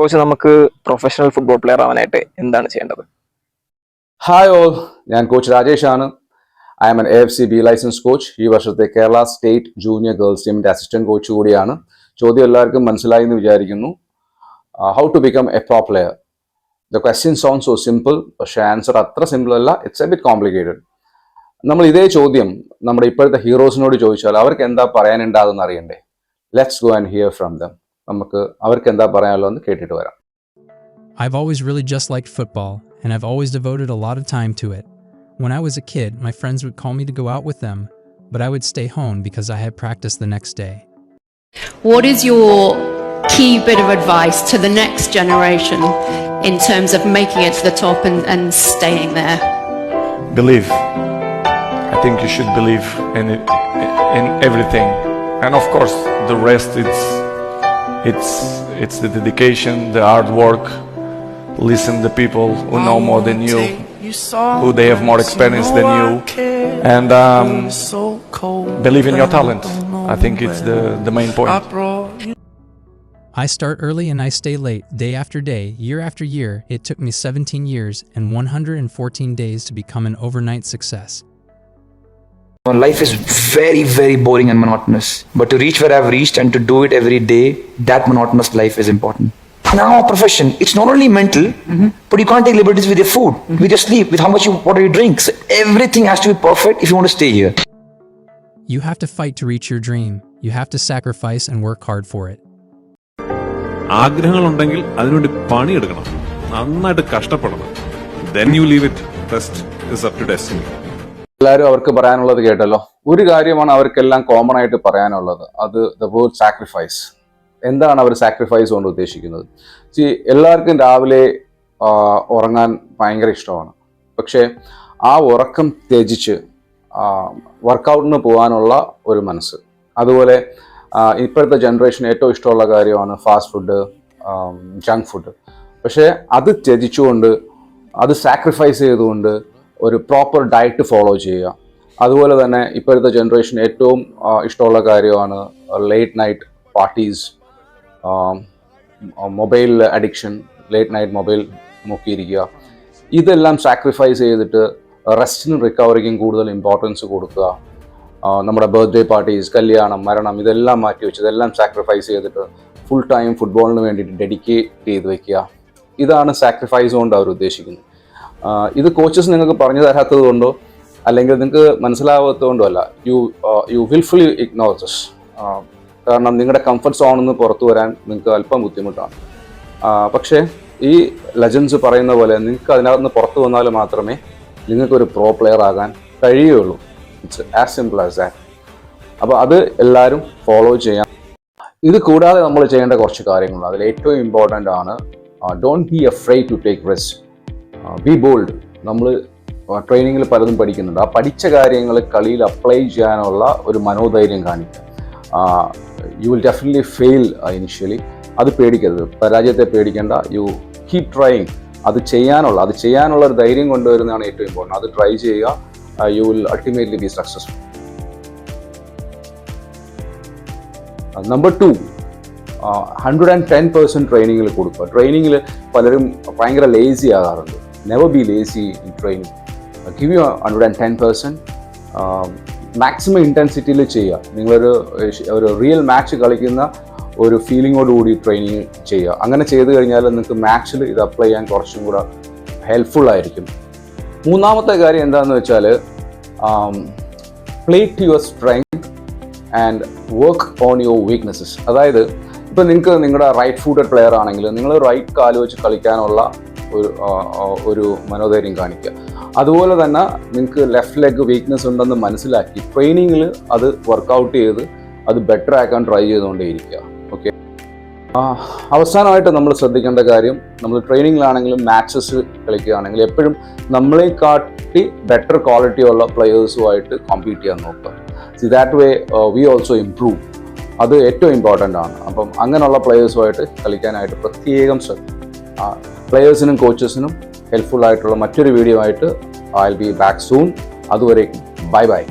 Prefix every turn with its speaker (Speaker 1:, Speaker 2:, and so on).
Speaker 1: Coach നമുക്ക് professional football player ആവാനായിട്ട് എന്താണ് ചെയ്യേണ്ടത്?
Speaker 2: ഹായ് ഓൾ, ഞാൻ കോച്ച് രാജേഷാണ്. I am an AFC B licence coach. ഈ വർഷത്തെ കേരള സ്റ്റേറ്റ് ജൂനിയർ ഗേൾസ് ടീമിന്റെ അസിസ്റ്റന്റ് കോച്ച് കൂടിയാണ്. ചോദ്യം എല്ലാവർക്കും മനസ്സിലായി എന്ന് വിചാരിക്കുന്നു. How to become a pro player. The question sound so simple, പക്ഷേ ആൻസർ അത്ര സിമ്പിൾ അല്ല. It's a bit complicated. നമ്മൾ ഇതേ ചോദ്യം നമ്മുടെ ഇപ്പോഴത്തെ ഹീറോസിനോട് ചോദിച്ചാൽ അവർക്ക് എന്താ പറയാനുണ്ടാകുമെന്ന് അറിയണ്ടേ? Let's go and here from them. നമുക്ക് അവർക്ക് എന്താ പറയാനുള്ളൂ എന്ന് കേട്ടിട്ട് വരാം.
Speaker 3: I've always really just liked football, and I've always devoted a lot of time to it. When I was a kid, my friends would call me to go out with them, but I would stay home because I had practice the next day.
Speaker 4: What is your key bit of advice to the next generation in terms of making it to the top and staying there?
Speaker 5: Believe. I think you should believe in everything, and of course the rest it's the dedication, the hard work. Listen to the people who know more than you, who they have more experience than you, and believe in your talent. I think it's the main point.
Speaker 3: I start early and I stay late, day after day, year after year. It took me 17 years and 114 days to become an overnight success.
Speaker 6: Life is very, very boring and monotonous. But to reach where I've reached and to do it every day, that monotonous life is important. Now, profession, it's not only mental, but you can't take liberties with your food, with your sleep, with how much water you drink. So everything has to be perfect if you want to stay here.
Speaker 3: You have to fight to reach your dream. You have to sacrifice and work hard for it.
Speaker 7: ആഗ്രഹങ്ങളുണ്ടെങ്കിൽ അതിനുവേണ്ടി പണിയെടുക്കണം, നന്നായിട്ട് കഷ്ടപ്പെടണം. Then you leave it. Rest is up to destiny.
Speaker 2: എല്ലാവരും അവർക്ക് പറയാനുള്ളത് കേട്ടല്ലോ. ഒരു കാര്യമാണ് അവർക്കെല്ലാം കോമൺ ആയിട്ട് പറയാനുള്ളത്, അത് ദ വേർഡ് സാക്രിഫൈസ്. എന്താണ് അവർ സാക്രിഫൈസ് കൊണ്ട് ഉദ്ദേശിക്കുന്നത്? എല്ലാവർക്കും രാവിലെ ഉറങ്ങാൻ ഭയങ്കര ഇഷ്ടമാണ്. പക്ഷേ ആ ഉറക്കം ത്യജിച്ച് വർക്കൗട്ടിന് പോകാനുള്ള ഒരു മനസ്സ്. അതുപോലെ ഇപ്പോഴത്തെ ജനറേഷൻ ഏറ്റവും ഇഷ്ടമുള്ള കാര്യമാണ് ഫാസ്റ്റ് ഫുഡ്, ജങ്ക് ഫുഡ്. പക്ഷേ അത് ത്യജിച്ചുകൊണ്ട്, അത് സാക്രിഫൈസ് ചെയ്തുകൊണ്ട് ഒരു പ്രോപ്പർ ഡയറ്റ് ഫോളോ ചെയ്യുക. അതുപോലെ തന്നെ ഇപ്പോഴത്തെ ജനറേഷൻ ഏറ്റവും ഇഷ്ടമുള്ള കാര്യമാണ് late night parties, mobile addiction, late night mobile നോക്കിയിരിക്കുക. ഇതെല്ലാം സാക്രിഫൈസ് ചെയ്തിട്ട് റെസ്റ്റിനും റിക്കവറിക്കും കൂടുതൽ ഇമ്പോർട്ടൻസ് കൊടുക്കുക. നമ്മുടെ ബർത്ത്ഡേ പാർട്ടീസ്, കല്യാണം, മരണം, ഇതെല്ലാം മാറ്റി വെച്ച് ഇതെല്ലാം സാക്രിഫൈസ് ചെയ്തിട്ട് ഫുൾ ടൈം ഫുട്ബോളിന് വേണ്ടിയിട്ട് ഡെഡിക്കേറ്റ് ചെയ്ത് വെക്കുക. ഇതാണ് സാക്രിഫൈസ് കൊണ്ട് അവർ ഉദ്ദേശിക്കുന്നത്. ഇത് കോച്ചസ് നിങ്ങൾക്ക് പറഞ്ഞു തരാത്തത് കൊണ്ടോ അല്ലെങ്കിൽ നിങ്ങൾക്ക് മനസ്സിലാവാത്തത് കൊണ്ടോ അല്ല. You wilfully ignore this. കാരണം നിങ്ങളുടെ കംഫർട്ട് സോണിൽ നിന്ന് പുറത്തു വരാൻ നിങ്ങൾക്ക് അല്പം ബുദ്ധിമുട്ടാണ്. പക്ഷേ ഈ ലെജൻസ് പറയുന്ന പോലെ നിങ്ങൾക്ക് അതിനകത്ത് നിന്ന് പുറത്തു വന്നാൽ മാത്രമേ നിങ്ങൾക്കൊരു പ്രോ പ്ലെയർ ആകാൻ കഴിയുകയുള്ളൂ. It's as simple as that. അപ്പോൾ അത് എല്ലാവരും ഫോളോ ചെയ്യാം. ഇത് കൂടാതെ നമ്മൾ ചെയ്യേണ്ട കുറച്ച് കാര്യങ്ങളുണ്ട്. അതിൽ ഏറ്റവും ഇമ്പോർട്ടൻ്റ് ആണ് don't be afraid to take risk. Be bold. നമ്മൾ ട്രെയിനിങ്ങിൽ പലതും പഠിക്കുന്നുണ്ട്. ആ പഠിച്ച കാര്യങ്ങൾ കളിയിൽ അപ്ലൈ ചെയ്യാനുള്ള ഒരു മനോധൈര്യം കാണിക്കുക. You will definitely fail initially. അത് പേടിക്കരുത്, പരാജയത്തെ പേടിക്കേണ്ട. You keep trying. അത് ചെയ്യാനുള്ള ഒരു ധൈര്യം കൊണ്ടുവരുന്നതാണ് ഏറ്റവും ഇമ്പോർട്ടൻറ്റ്. അത് ട്രൈ ചെയ്യുക. You will ultimately be successful. Number 2, 110% ട്രെയിനിങ്ങിൽ കൊടുക്കുക. ട്രെയിനിങ്ങിൽ പലരും ഭയങ്കര ലേസി ആകാറുണ്ട്. Never be lazy in training. Give you 110%. Maximum ഇൻറ്റൻസിറ്റിയിൽ ചെയ്യുക. നിങ്ങളൊരു റിയൽ മാച്ച് കളിക്കുന്ന ഒരു ഫീലിങ്ങോടുകൂടി ട്രെയിനിങ് ചെയ്യുക. അങ്ങനെ ചെയ്ത് കഴിഞ്ഞാൽ നിങ്ങൾക്ക് മാച്ചിൽ ഇത് അപ്ലൈ ചെയ്യാൻ കുറച്ചും കൂടെ ഹെൽപ്ഫുൾ ആയിരിക്കും. മൂന്നാമത്തെ കാര്യം എന്താണെന്ന് വെച്ചാൽ play to your strength and work on your weaknesses. അതായത് ഇപ്പം നിങ്ങൾക്ക് നിങ്ങളുടെ റൈറ്റ് ഫൂട്ടഡ് പ്ലെയർ ആണെങ്കിൽ നിങ്ങൾ റൈറ്റ് കാല് വെച്ച് കളിക്കാനുള്ള ഒരു മനോധൈര്യം കാണിക്കുക. അതുപോലെ തന്നെ നിങ്ങൾക്ക് ലെഫ്റ്റ് ലെഗ് വീക്ക്നെസ് ഉണ്ടെന്ന് മനസ്സിലാക്കി ട്രെയിനിങ്ങിൽ അത് വർക്കൗട്ട് ചെയ്ത് അത് ബെറ്റർ ആക്കാൻ ട്രൈ ചെയ്തുകൊണ്ടേയിരിക്കുക. ഓക്കെ. അവസാനമായിട്ട് നമ്മൾ ശ്രദ്ധിക്കേണ്ട കാര്യം, നമ്മൾ ട്രെയിനിങ്ങിലാണെങ്കിലും മാച്ചസ് കളിക്കുകയാണെങ്കിലും എപ്പോഴും നമ്മളെ കാട്ടി ബെറ്റർ ക്വാളിറ്റി ഉള്ള പ്ലെയേഴ്സുമായിട്ട് കോമ്പീറ്റ് ചെയ്യാൻ നോക്കുക. That way we also improve. അത് ഏറ്റവും ഇമ്പോർട്ടൻ്റ് ആണ്. അപ്പം അങ്ങനെയുള്ള പ്ലെയേഴ്സുമായിട്ട് കളിക്കാനായിട്ട് പ്രത്യേകം ശ്രദ്ധിക്കുക. പ്ലെയേഴ്സിനും കോച്ചസിനും ഹെൽപ്ഫുൾ ആയിട്ടുള്ള മറ്റൊരു വീഡിയോ ആയിട്ട് I will be back soon. അതുവരെ ബൈ ബൈ.